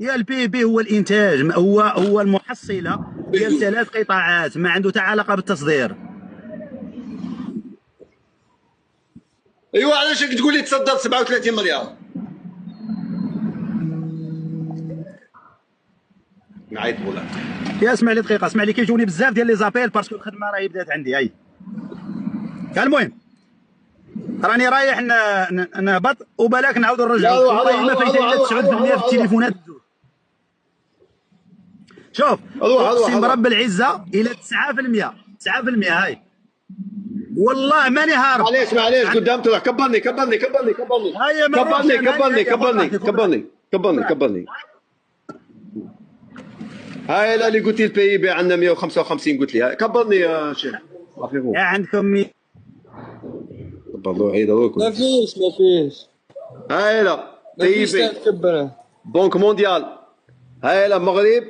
يا البي بي هو الانتاج، هو المحصله ديال 3 قطاعات، ما عنده حتى علاقه بالتصدير. ايوا علاش راك تقول لي تصدر 37 مليار؟ نعيط ولا يا اسمع لي دقيقه، اسمع لي، كيجوني بزاف ديال لي زابيل باسكو الخدمه راهي بدات عندي. هاي المهم راني رايح نهبط وبلاك نعاود نرجعو. والله ما فايته الا 9% في التليفونات الزوج. شوف اقسم برب العزه الى 9%. هاي والله ماني هارب. معليش قدام طلع. كبرني هاي لا اللي قلت لي البي بي عندنا 155 قلت لي كبرني يا شيخ. يا عندكم كبر عيد هذوك ما فيش هاي لا بي بي تكبره بنك مونديال. هاي لا المغرب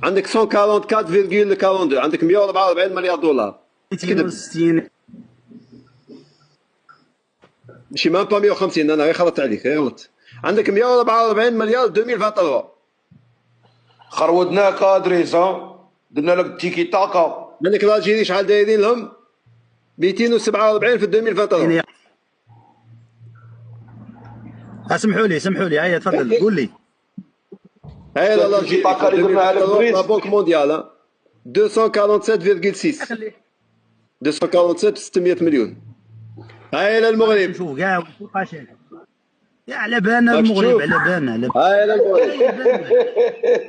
عندك 144.42 عندك 144 مليار دولار. 260 ماشي مام با 150. انا غير خلطت عليك غلط. عندك 144 مليار 2023. خرودناك ادريس درنا لك تيكي تاكا. عندك الالجيري شحال دايرين لهم 247 في 2023. سمحوا لي هيا تفضل قول لي. هاي الالجيري تاكا اللي درناها لك لا بنك مونديال 247.6 247 600 مليون. هاي المغرب شوف كاع يا على بالنا المغرب، على بالنا. هاي المغرب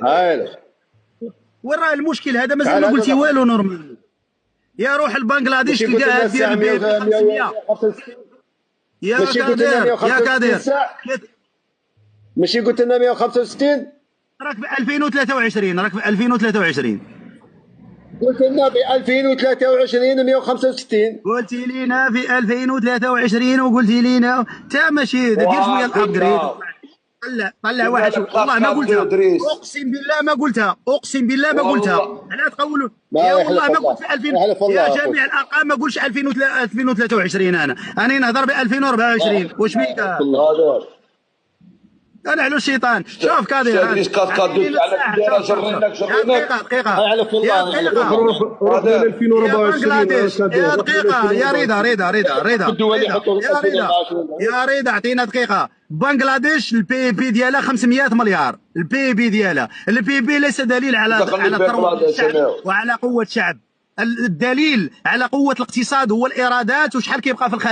هاي وين راه المشكل هذا؟ مازال ما قلتي والو. نورمال يا روح البنغلاديش تلقاها ديال البي 500. يا كادر ماشي قلت لنا 165. راك في 2023 قلت لنا ب 2023 165. قلتي لينا في 2023 وقلتي لينا تا ماشي دير شويه الابجريد. طلع واحد شوف. والله ما قلتها، اقسم بالله ما قلتها، علاه تقولوا؟ يا والله ما قلت في 2000. يا جميع الارقام ما قلتش 2023. انا نهضر ب 2024. واش بيك؟ انا على الشيطان. شوف كادر دقيقة يا رضا عطينا دقيقة. بنغلاديش البي بي ديالها 500 مليار. البي بي ليس دليل على ثروة الشعب وعلى قوة الشعب. الدليل على قوة الاقتصاد هو الإيرادات وشحال كيبقى في الخزانة.